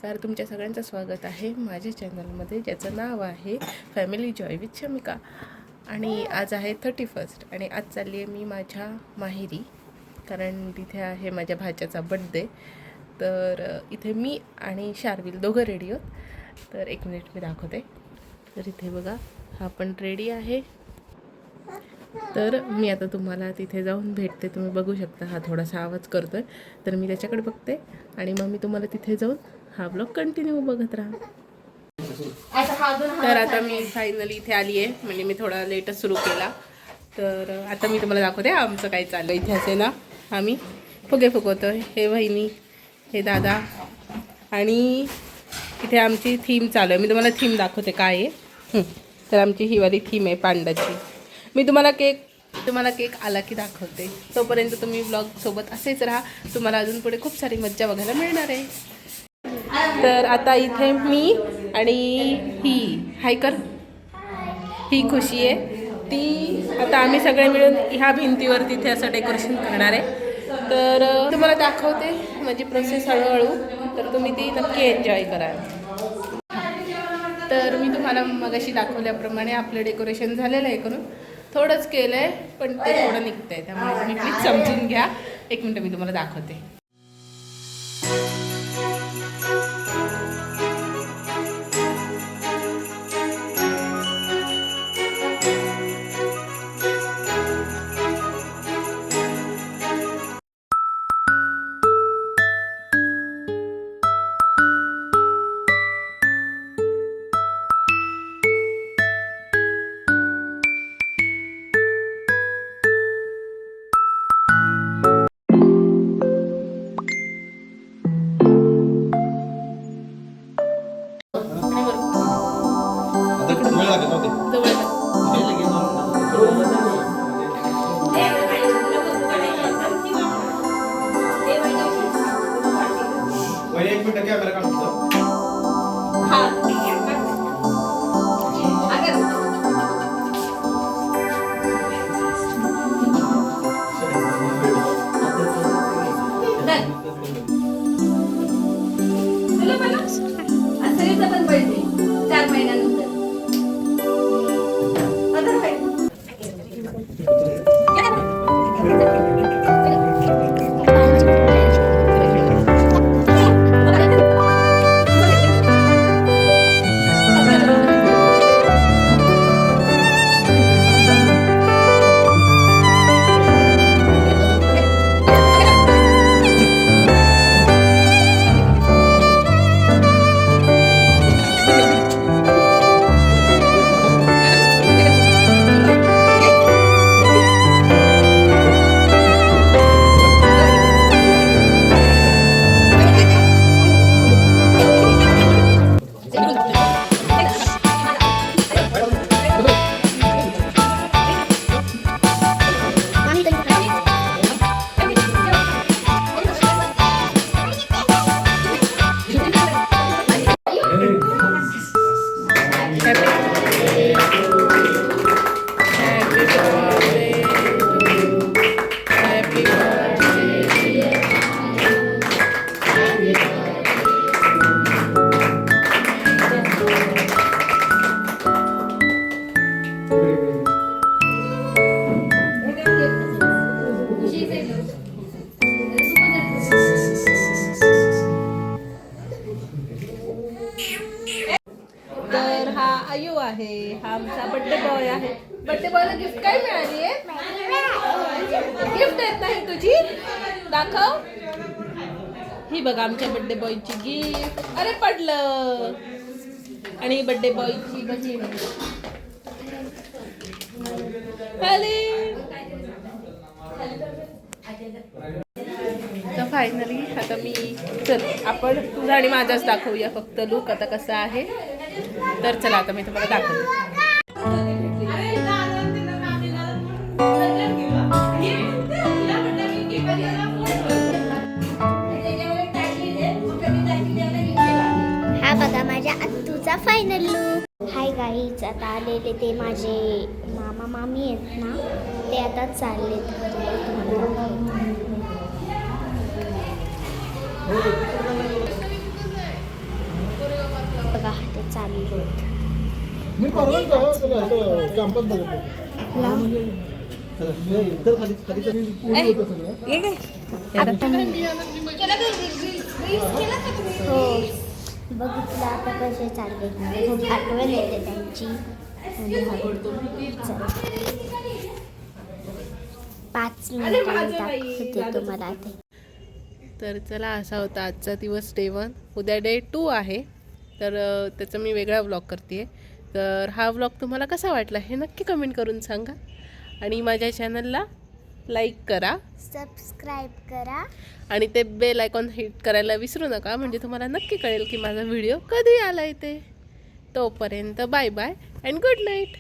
नमस्कार, तुमच्या सगळ्यांचं स्वागत आहे माझ्या चॅनलमध्ये, ज्याचं नाव आहे फॅमिली जॉय विथ शमिका. आणि आज आहे 31 आणि आज चालली आहे मी माझ्या माहेरी, कारण तिथे आहे माझ्या भाच्याचा बड्डे. तर इथे मी आणि शार्विल दोघं रेडी आहोत. तर एक मिनिट मी दाखवते. तर इथे बघा, हा पण रेडी आहे. तर मी आता तुम्हाला तिथे जाऊन भेटते. तुम्ही बघू शकता हा थोडासा आवाज करतो आहे, तर मी त्याच्याकडे बघते आणि मग मी तुम्हाला तिथे जाऊन हा ब्लॉग कंटिन्यू बघत राहा. तर आता मी फायनली इथे आली आहे, म्हणजे मी थोडा लेटच सुरू केला. तर आता मी तुम्हाला दाखवते आमचं काय चाललं. इथे असे ना आम्ही फुगे फुगवतो आहे. हे वहिनी, हे दादा, आणि इथे आमची थीम चालू आहे. मी तुम्हाला थीम दाखवते काय आहे. तर आमची ही वाली थीम आहे पांडाची. मी तुम्हाला केक आला की दाखवते. तोपर्यंत तुम्ही ब्लॉग सोबत असेच राहा. तुम्हाला अजून पुढे खूप सारी मज्जा बघायला मिळणार आहे. तर आता इथे मी आणि ही हायकर, ही खुशी आहे ती. आता आम्ही सगळे मिळून ह्या भिंतीवर तिथे असं डेकोरेशन करणार आहे. तर तुम्हाला दाखवते माझी प्रोसेस हळूहळू. तर तुम्ही ती नक्की एन्जॉय करा. तर मी तुम्हाला मगाशी दाखवल्याप्रमाणे आपलं डेकोरेशन झालेलं आहे. करून थोडंच केलं आहे, पण ते थोडं निघतं आहे, त्यामुळे तुम्ही प्लीज समजून घ्या. एक मिनटं मी तुम्हाला दाखवते. तर हा आयू आहे, हा आमचा बड्डे बॉय आहे. बड्डे बॉयला गिफ्ट काय मिळाली आहे? गिफ्ट येत नाही तुझी, दाखव. ही बघा आमच्या बड्डे बॉयची गिफ्ट. अरे पडलं. आणि बड्डे बॉयची बहीण तर फायनली आता मी चल आपण तुझा आणि माझाच दाखवूया फक्त लुक आता कसा आहे. तर चला आता मी तुम्हाला दाखवते. हा बघा माझ्या आत्तूचा फायनल लुक. हाय गाईज, आता आलेले ते माझे मामा मामी आहेत ना, ते आता चाललेत घरी. हो बघितलं आता कसे चालले खूप आठवण येते त्यांची. चला 5 मिनिटांनी दाखवते तुम्हाला ते. तर चला असा होता आजचा दिवस डे 1. उद्या डे 2 आहे, तर त्याचा मी वेगळा व्लॉग करते. तर हा व्लॉग तुम्हाला कसा वाटला हे नक्की कमेंट करून सांगा आणि माझ्या चॅनलला लाईक करा, सबस्क्राईब करा आणि ते बेल आयकॉन हिट करायला विसरू नका, म्हणजे तुम्हाला नक्की कळेल की माझा व्हिडिओ कधी आला आहे ते. तोपर्यंत bye bye and good night.